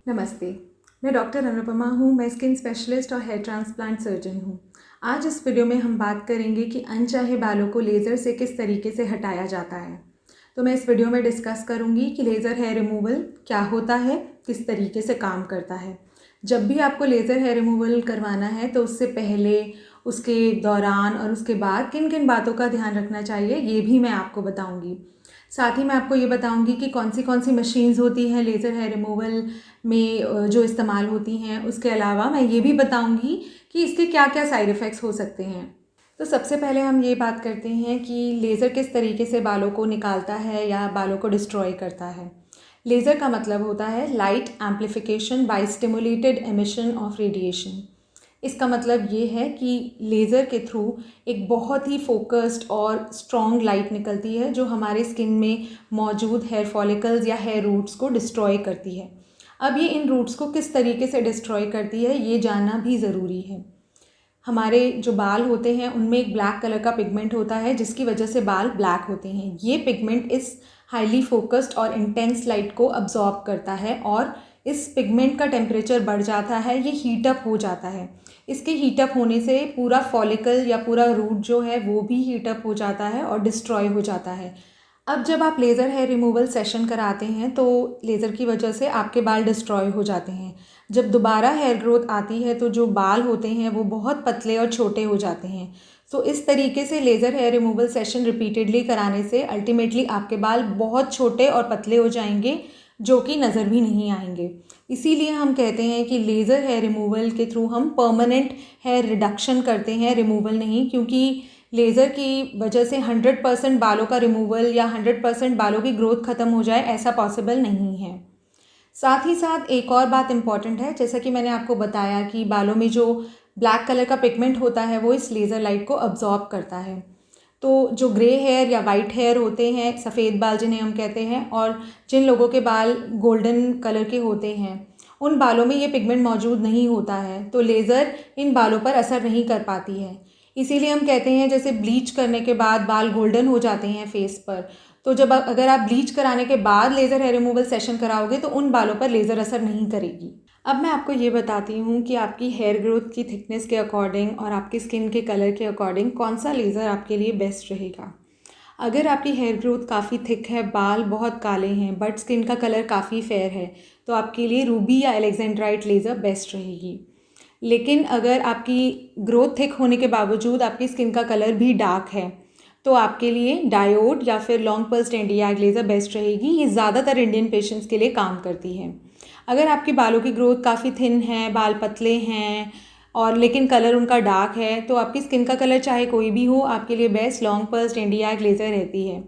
नमस्ते, मैं डॉक्टर अनुपमा हूँ। मैं स्किन स्पेशलिस्ट और हेयर ट्रांसप्लांट सर्जन हूँ। आज इस वीडियो में हम बात करेंगे कि अनचाहे बालों को लेज़र से किस तरीके से हटाया जाता है। तो मैं इस वीडियो में डिस्कस करूँगी कि लेज़र हेयर रिमूवल क्या होता है, किस तरीके से काम करता है। जब भी आपको लेज़र हेयर रिमूवल करवाना है तो उससे पहले, उसके दौरान और उसके बाद किन किन बातों का ध्यान रखना चाहिए, ये भी मैं आपको बताऊँगी। साथ ही मैं आपको ये बताऊंगी कि कौन सी मशीन्स होती हैं लेज़र हेयर रिमूवल में जो इस्तेमाल होती हैं। उसके अलावा मैं ये भी बताऊंगी कि इसके क्या क्या साइड इफ़ेक्ट्स हो सकते हैं। तो सबसे पहले हम ये बात करते हैं कि लेज़र किस तरीके से बालों को निकालता है या बालों को डिस्ट्रॉय करता है। लेज़र का मतलब होता है light amplification by stimulated emission of radiation. इसका मतलब ये है कि लेज़र के थ्रू एक बहुत ही फोकस्ड और स्ट्रॉन्ग लाइट निकलती है जो हमारे स्किन में मौजूद हेयर फॉलिकल्स या हेयर रूट्स को डिस्ट्रॉय करती है। अब ये इन रूट्स को किस तरीके से डिस्ट्रॉय करती है ये जानना भी ज़रूरी है। हमारे जो बाल होते हैं उनमें एक ब्लैक कलर का पिगमेंट होता है जिसकी वजह से बाल ब्लैक होते हैं। ये पिगमेंट इस हाईली फोकस्ड और इंटेंस लाइट को अब्जॉर्ब करता है और इस पिगमेंट का टेम्परेचर बढ़ जाता है, ये हीटअप हो जाता है। इसके हीटअप होने से पूरा फॉलिकल या पूरा रूट जो है वो भी हीटअप हो जाता है और डिस्ट्रॉय हो जाता है। अब जब आप लेज़र हेयर रिमूवल सेशन कराते हैं तो लेज़र की वजह से आपके बाल डिस्ट्रॉय हो जाते हैं। जब दोबारा हेयर ग्रोथ आती है तो जो बाल होते हैं वो बहुत पतले और छोटे हो जाते हैं। तो इस तरीके से laser hair removal session repeatedly कराने से अल्टीमेटली आपके बाल बहुत छोटे और पतले हो जाएंगे जो कि नज़र भी नहीं आएंगे। इसीलिए हम कहते हैं कि लेज़र हेयर रिमूवल के थ्रू हम परमानेंट हेयर रिडक्शन करते हैं, रिमूवल नहीं, क्योंकि लेज़र की वजह से 100% बालों का रिमूवल या 100% बालों की ग्रोथ ख़त्म हो जाए ऐसा पॉसिबल नहीं है। साथ ही साथ एक और बात इम्पॉर्टेंट है, जैसा कि मैंने आपको बताया कि बालों में जो ब्लैक कलर का पिगमेंट होता है वो इस लेज़र लाइट को अब्जॉर्ब करता है। तो जो ग्रे हेयर या वाइट हेयर होते हैं, सफ़ेद बाल जिन्हें हम कहते हैं, और जिन लोगों के बाल गोल्डन कलर के होते हैं उन बालों में ये पिगमेंट मौजूद नहीं होता है, तो लेज़र इन बालों पर असर नहीं कर पाती है। इसीलिए हम कहते हैं जैसे ब्लीच करने के बाद बाल गोल्डन हो जाते हैं फेस पर, तो जब अगर आप ब्लीच कराने के बाद लेज़र हेयर रिमूवल सेशन कराओगे तो उन बालों पर लेज़र असर नहीं करेगी। अब मैं आपको ये बताती हूँ कि आपकी हेयर ग्रोथ की थिकनेस के अकॉर्डिंग और आपकी स्किन के कलर के अकॉर्डिंग कौन सा लेज़र आपके लिए बेस्ट रहेगा। अगर आपकी हेयर ग्रोथ काफ़ी थिक है, बाल बहुत काले हैं बट स्किन का कलर काफ़ी फेयर है, तो आपके लिए रूबी या एलेक्जेंड्राइट लेज़र बेस्ट रहेगी। लेकिन अगर आपकी ग्रोथ थिक होने के बावजूद आपकी स्किन का कलर भी डार्क है तो आपके लिए डायोड या फिर लॉन्ग पल्स टेंडियाग लेज़र बेस्ट रहेगी। ये ज़्यादातर इंडियन पेशेंट्स के लिए काम करती है। अगर आपके बालों की ग्रोथ काफ़ी थिन है, बाल पतले हैं और लेकिन कलर उनका डार्क है, तो आपकी स्किन का कलर चाहे कोई भी हो, आपके लिए बेस्ट लॉन्ग पल्स टेंडियाग लेज़र रहती है।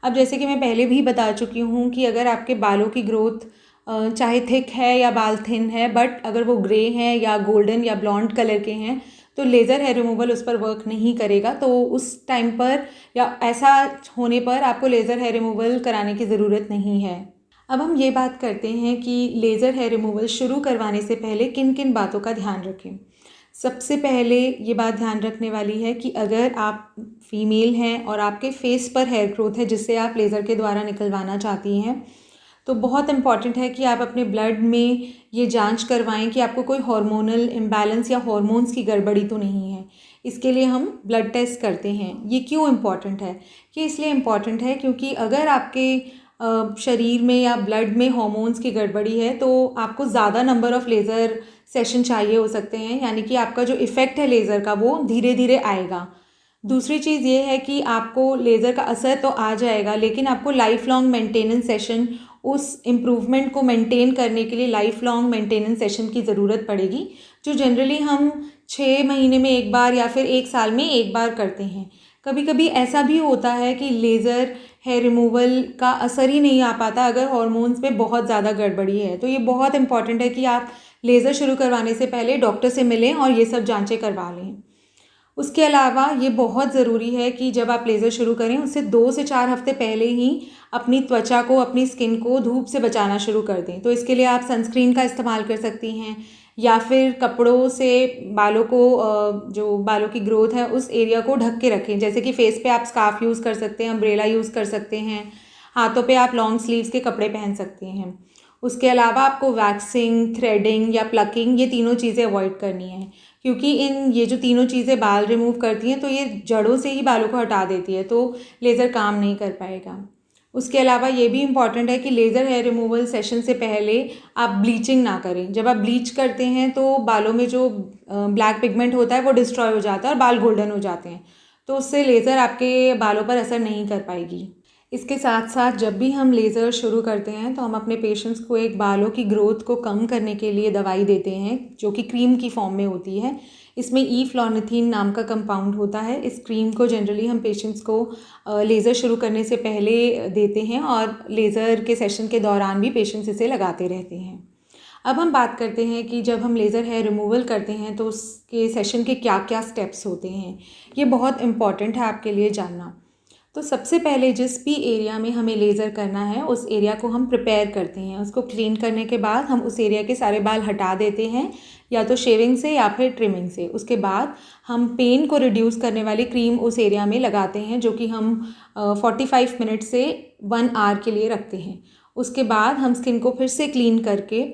अब जैसे कि मैं पहले भी बता चुकी हूँ कि अगर आपके बालों की ग्रोथ चाहे थिक है या बाल थिन है बट अगर वो ग्रे हैं या गोल्डन या ब्लॉन्ड कलर के हैं तो लेज़र हेयर रिमूवल उस पर वर्क नहीं करेगा। तो उस टाइम पर या ऐसा होने पर आपको लेज़र हेयर रिमूवल कराने की ज़रूरत नहीं है। अब हम ये बात करते हैं कि लेज़र हेयर रिमूवल शुरू करवाने से पहले किन किन बातों का ध्यान रखें। सबसे पहले ये बात ध्यान रखने वाली है कि अगर आप फीमेल हैं और आपके फेस पर हेयर ग्रोथ है जिससे आप लेज़र के द्वारा निकलवाना चाहती हैं, तो बहुत इम्पॉर्टेंट है कि आप अपने ब्लड में ये जांच करवाएं कि आपको कोई हार्मोनल इम्बैलेंस या हार्मोन्स की गड़बड़ी तो नहीं है। इसके लिए हम ब्लड टेस्ट करते हैं। ये क्यों इम्पॉर्टेंट है? ये इसलिए इम्पॉर्टेंट है क्योंकि अगर आपके शरीर में या ब्लड में हार्मोन्स की गड़बड़ी है तो आपको ज़्यादा नंबर ऑफ़ लेज़र सेशन चाहिए हो सकते हैं, यानी कि आपका जो इफ़ेक्ट है लेज़र का वो धीरे धीरे आएगा। दूसरी चीज़ ये है कि आपको लेज़र का असर तो आ जाएगा लेकिन आपको लाइफ लॉन्ग मेंटेनेंस सेशन, उस इम्प्रूवमेंट को मेंटेन करने के लिए लाइफ लॉन्ग मेंटेनेंस सेशन की ज़रूरत पड़ेगी, जो जनरली हम 6 महीने में एक बार या फिर 1 साल में एक बार करते हैं। कभी कभी ऐसा भी होता है कि लेज़र हेयर रिमूवल का असर ही नहीं आ पाता अगर हार्मोन्स में बहुत ज़्यादा गड़बड़ी है। तो ये बहुत इंपॉर्टेंट है कि आप लेज़र शुरू करवाने से पहले डॉक्टर से मिलें और ये सब जांचें करवा लें। उसके अलावा ये बहुत ज़रूरी है कि जब आप लेज़र शुरू करें उससे 2 से 4 हफ्ते पहले ही अपनी त्वचा को, अपनी स्किन को धूप से बचाना शुरू कर दें। तो इसके लिए आप सनस्क्रीन का इस्तेमाल कर सकती हैं या फिर कपड़ों से बालों को, जो बालों की ग्रोथ है उस एरिया को ढक के रखें। जैसे कि फेस पे आप स्कार्फ यूज़ कर सकते हैं, अम्ब्रेला यूज़ कर सकते हैं। हाथों पे आप लॉन्ग स्लीव्स के कपड़े पहन सकते हैं। उसके अलावा आपको वैक्सिंग, थ्रेडिंग या प्लकिंग, ये तीनों चीज़ें अवॉइड करनी है, क्योंकि ये जो तीनों चीज़ें बाल रिमूव करती हैं तो ये जड़ों से ही बालों को हटा देती है, तो लेज़र काम नहीं कर पाएगा। उसके अलावा ये भी इम्पॉर्टेंट है कि लेज़र हेयर रिमूवल सेशन से पहले आप ब्लीचिंग ना करें। जब आप ब्लीच करते हैं तो बालों में जो ब्लैक पिगमेंट होता है वो डिस्ट्रॉय हो जाता है और बाल गोल्डन हो जाते हैं, तो उससे लेज़र आपके बालों पर असर नहीं कर पाएगी। इसके साथ साथ जब भी हम लेज़र शुरू करते हैं तो हम अपने पेशेंट्स को एक बालों की ग्रोथ को कम करने के लिए दवाई देते हैं, जो कि क्रीम की फॉर्म में होती है। इसमें ईफ्लॉर्निथिन नाम का कंपाउंड होता है। इस क्रीम को जनरली हम पेशेंट्स को लेज़र शुरू करने से पहले देते हैं और लेज़र के सेशन के दौरान भी पेशेंट्स इसे लगाते रहते हैं। अब हम बात करते हैं कि जब हम लेज़र हेयर रिमूवल करते हैं तो उसके सेशन के क्या क्या स्टेप्स होते हैं। ये बहुत इम्पॉर्टेंट है आपके लिए जानना। तो सबसे पहले जिस भी एरिया में हमें लेज़र करना है उस एरिया को हम प्रिपेयर करते हैं। उसको क्लीन करने के बाद हम उस एरिया के सारे बाल हटा देते हैं, या तो शेविंग से या फिर ट्रिमिंग से। उसके बाद हम पेन को रिड्यूस करने वाली क्रीम उस एरिया में लगाते हैं, जो कि हम 45 मिनट से 1 आवर के लिए रखते हैं। उसके बाद हम स्किन को फिर से क्लीन करके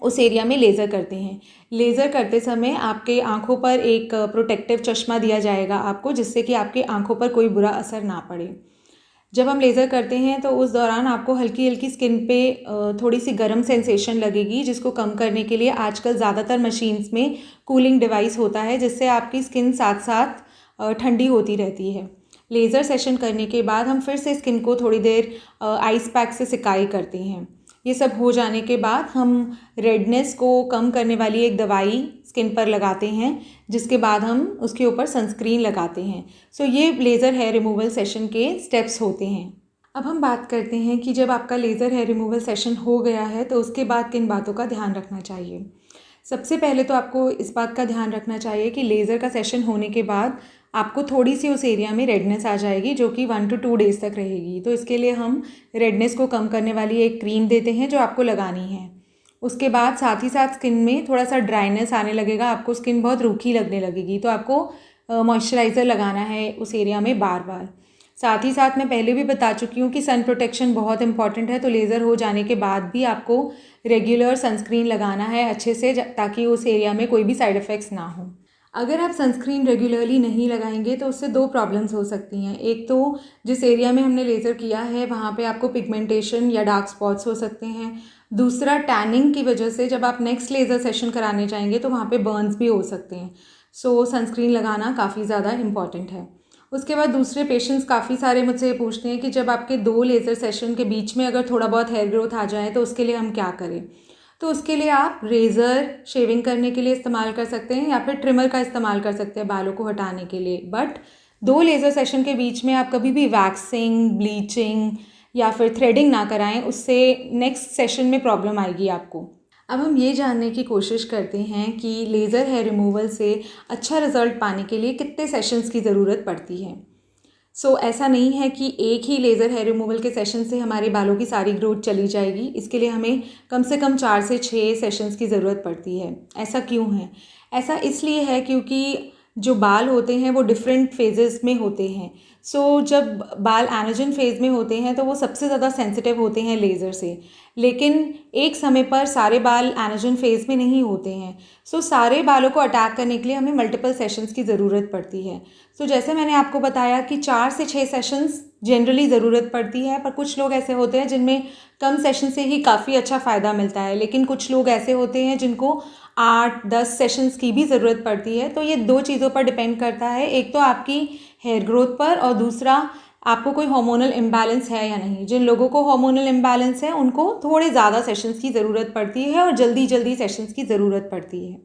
उस एरिया में लेज़र करते हैं। लेज़र करते समय आपके आँखों पर एक प्रोटेक्टिव चश्मा दिया जाएगा आपको, जिससे कि आपकी आँखों पर कोई बुरा असर ना पड़े। जब हम लेज़र करते हैं तो उस दौरान आपको हल्की हल्की स्किन पे थोड़ी सी गर्म सेंसेशन लगेगी, जिसको कम करने के लिए आजकल ज़्यादातर मशीन्स में कूलिंग डिवाइस होता है, जिससे आपकी स्किन साथ साथ ठंडी होती रहती है। लेज़र सेशन करने के बाद हम फिर से स्किन को थोड़ी देर आइस पैक से सिकाई करते हैं। ये सब हो जाने के बाद हम रेडनेस को कम करने वाली एक दवाई स्किन पर लगाते हैं, जिसके बाद हम उसके ऊपर सनस्क्रीन लगाते हैं। सो ये लेज़र हेयर रिमूवल सेशन के स्टेप्स होते हैं। अब हम बात करते हैं कि जब आपका लेज़र हेयर रिमूवल सेशन हो गया है तो उसके बाद किन बातों का ध्यान रखना चाहिए। सबसे पहले तो आपको इस बात का ध्यान रखना चाहिए कि लेज़र का सेशन होने के बाद आपको थोड़ी सी उस एरिया में रेडनेस आ जाएगी, जो कि 1 to 2 डेज़ तक रहेगी। तो इसके लिए हम रेडनेस को कम करने वाली एक क्रीम देते हैं जो आपको लगानी है। उसके बाद साथ ही साथ स्किन में थोड़ा सा ड्राइनेस आने लगेगा, आपको स्किन बहुत रूखी लगने लगेगी, तो आपको मॉइस्चराइज़र लगाना है उस एरिया में बार बार। साथ ही साथ मैं पहले भी बता चुकी हूँ कि सन प्रोटेक्शन बहुत इंपॉर्टेंट है, तो लेज़र हो जाने के बाद भी आपको रेगुलर सनस्क्रीन लगाना है अच्छे से, ताकि उस एरिया में कोई भी साइड इफ़ेक्ट्स ना हो। अगर आप सनस्क्रीन रेगुलरली नहीं लगाएंगे तो उससे 2 प्रॉब्लम्स हो सकती हैं। एक तो जिस एरिया में हमने लेज़र किया है वहाँ पे आपको पिगमेंटेशन या डार्क स्पॉट्स हो सकते हैं। दूसरा, टैनिंग की वजह से जब आप नेक्स्ट लेज़र सेशन कराने जाएंगे तो वहाँ पे बर्न्स भी हो सकते हैं। सो सनस्क्रीन लगाना काफ़ी ज़्यादा इम्पॉर्टेंट है। उसके बाद दूसरे पेशेंट्स काफ़ी सारे मुझसे पूछते हैं कि जब आपके 2 लेज़र सेशन के बीच में अगर थोड़ा बहुत हेयर ग्रोथ आ जाए तो उसके लिए हम क्या करें। तो उसके लिए आप रेज़र शेविंग करने के लिए इस्तेमाल कर सकते हैं या फिर ट्रिमर का इस्तेमाल कर सकते हैं बालों को हटाने के लिए। बट 2 लेज़र सेशन के बीच में आप कभी भी वैक्सिंग, ब्लीचिंग या फिर थ्रेडिंग ना कराएं, उससे नेक्स्ट सेशन में प्रॉब्लम आएगी आपको। अब हम ये जानने की कोशिश करते हैं कि लेज़र हेयर रिमूवल से अच्छा रिज़ल्ट पाने के लिए कितने सेशंस की ज़रूरत पड़ती है। ऐसा नहीं है कि एक ही लेज़र हेयर रिमूवल के सेशन से हमारे बालों की सारी ग्रोथ चली जाएगी। इसके लिए हमें कम से कम 4 से 6 सेशंस की ज़रूरत पड़ती है। ऐसा क्यों है? ऐसा इसलिए है क्योंकि जो बाल होते हैं वो डिफरेंट फेजेस में होते हैं। जब बाल एनाजन फेज़ में होते हैं तो वो सबसे ज़्यादा सेंसिटिव होते हैं लेज़र से, लेकिन एक समय पर सारे बाल एनाजन फेज़ में नहीं होते हैं। सारे बालों को अटैक करने के लिए हमें मल्टीपल सेशंस की ज़रूरत पड़ती है। जैसे मैंने आपको बताया कि 4 से 6 सेशंस जनरली ज़रूरत पड़ती है, पर कुछ लोग ऐसे होते हैं जिनमें कम सेशन से ही काफ़ी अच्छा फ़ायदा मिलता है, लेकिन कुछ लोग ऐसे होते हैं जिनको 8-10 सेशंस की भी ज़रूरत पड़ती है। तो ये 2 चीज़ों पर डिपेंड करता है, एक तो आपकी हेयर ग्रोथ पर और दूसरा आपको कोई हार्मोनल इम्बैलेंस है या नहीं। जिन लोगों को हार्मोनल इम्बैलेंस है उनको थोड़े ज़्यादा सेशंस की ज़रूरत पड़ती है और जल्दी सेशंस की ज़रूरत पड़ती है।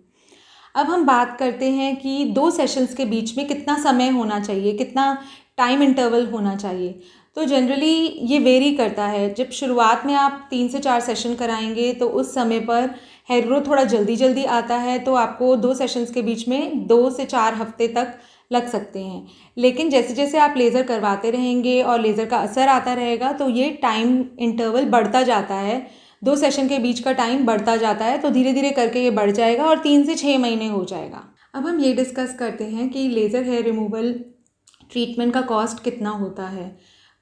अब हम बात करते हैं कि 2 सेशंस के बीच में कितना समय होना चाहिए, कितना टाइम इंटरवल होना चाहिए। तो जनरली ये वेरी करता है। जब शुरुआत में आप 3 से 4 सेशन कराएंगे तो उस समय पर हेयर ग्रोथ थोड़ा जल्दी आता है, तो आपको 2 सेशंस के बीच में 2 से 4 हफ्ते तक लग सकते हैं। लेकिन जैसे जैसे आप लेज़र करवाते रहेंगे और लेज़र का असर आता रहेगा तो ये टाइम इंटरवल बढ़ता जाता है। 2 सेशन के बीच का टाइम बढ़ता जाता है, तो धीरे धीरे करके ये बढ़ जाएगा और 3 से 6 महीने हो जाएगा। अब हम ये डिस्कस करते हैं कि लेज़र हेयर रिमूवल ट्रीटमेंट का कॉस्ट कितना होता है।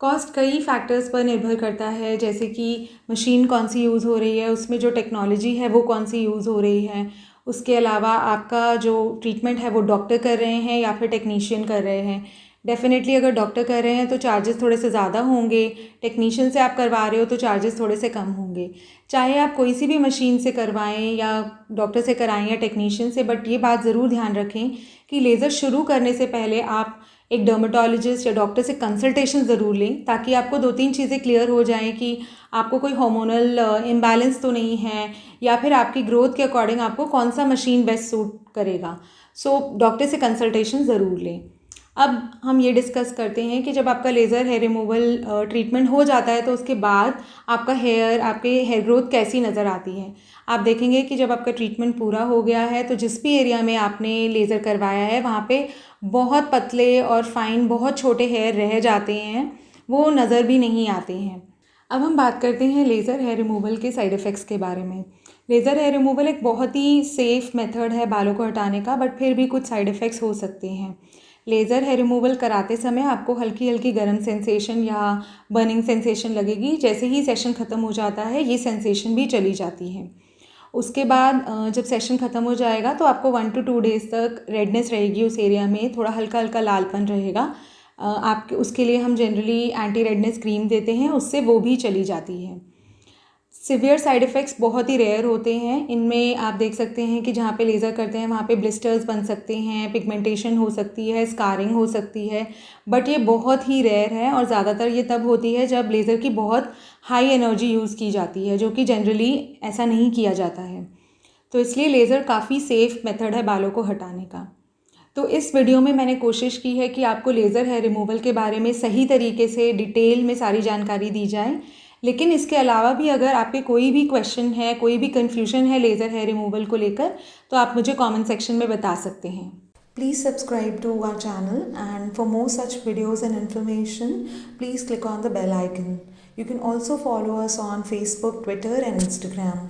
कॉस्ट कई फैक्टर्स पर निर्भर करता है, जैसे कि मशीन कौन सी यूज़ हो रही है, उसमें जो टेक्नोलॉजी है वो कौन सी यूज़ हो रही है। उसके अलावा आपका जो ट्रीटमेंट है वो डॉक्टर कर रहे हैं या फिर टेक्नीशियन कर रहे हैं। डेफ़िनेटली अगर डॉक्टर कर रहे हैं तो चार्जेस थोड़े से ज़्यादा होंगे, टेक्नीशियन से आप करवा रहे हो तो चार्जेस थोड़े से कम होंगे। चाहे आप कोई सी भी मशीन से करवाएं या डॉक्टर से कराएं या टेक्नीशियन से, बट ये बात ज़रूर ध्यान रखें कि लेज़र शुरू करने से पहले आप एक डर्मेटोलॉजिस्ट या डॉक्टर से कंसल्टेशन ज़रूर लें, ताकि आपको 2-3 चीज़ें क्लियर हो जाएं कि आपको कोई हार्मोनल इम्बैलेंस तो नहीं है, या फिर आपकी ग्रोथ के अकॉर्डिंग आपको कौन सा मशीन बेस्ट सूट करेगा। सो डॉक्टर से कंसल्टेशन ज़रूर लें। अब हम ये डिस्कस करते हैं कि जब आपका लेज़र हेयर रिमूवल ट्रीटमेंट हो जाता है तो उसके बाद आपके हेयर ग्रोथ कैसी नज़र आती है। आप देखेंगे कि जब आपका ट्रीटमेंट पूरा हो गया है तो जिस भी एरिया में आपने लेज़र करवाया है वहाँ पे बहुत पतले और फाइन बहुत छोटे हेयर रह जाते हैं, वो नज़र भी नहीं आते हैं। अब हम बात करते हैं लेज़र हेयर रिमूवल के साइड इफ़ेक्ट्स के बारे में। लेज़र हेयर रिमूवल एक बहुत ही सेफ़ मेथड है बालों को हटाने का, बट फिर भी कुछ साइड इफ़ेक्ट्स हो सकते हैं। लेज़र हेयर रिमूवल कराते समय आपको हल्की हल्की गर्म सेंसेशन या बर्निंग सेंसेशन लगेगी। जैसे ही सेशन ख़त्म हो जाता है ये सेंसेशन भी चली जाती है। उसके बाद जब सेशन ख़त्म हो जाएगा तो आपको 1 to 2 डेज़ तक रेडनेस रहेगी उस एरिया में, थोड़ा हल्का हल्का लालपन रहेगा। आपके उसके लिए हम जनरली एंटी रेडनेस क्रीम देते हैं, उससे वो भी चली जाती है। सिवियर साइड इफ़ेक्ट्स बहुत ही रेयर होते हैं। इनमें आप देख सकते हैं कि जहाँ पे लेज़र करते हैं वहाँ पे ब्लिस्टर्स बन सकते हैं, पिगमेंटेशन हो सकती है, स्कारिंग हो सकती है, बट ये बहुत ही रेयर है और ज़्यादातर ये तब होती है जब लेज़र की बहुत हाई एनर्जी यूज़ की जाती है, जो कि जनरली ऐसा नहीं किया जाता है। तो इसलिए लेज़र काफ़ी सेफ़ मेथड है बालों को हटाने का। तो इस वीडियो में मैंने कोशिश की है कि आपको लेज़र हेयर रिमूवल के बारे में सही तरीके से डिटेल में सारी जानकारी दी जाए। लेकिन इसके अलावा भी अगर आपके कोई भी क्वेश्चन है, कोई भी कन्फ्यूजन है लेज़र हेयर रिमूवल को लेकर, तो आप मुझे कमेंट सेक्शन में बता सकते हैं। Please subscribe to our channel, and for more such videos and information, please click on the bell icon. You can also follow us on Facebook, Twitter and Instagram.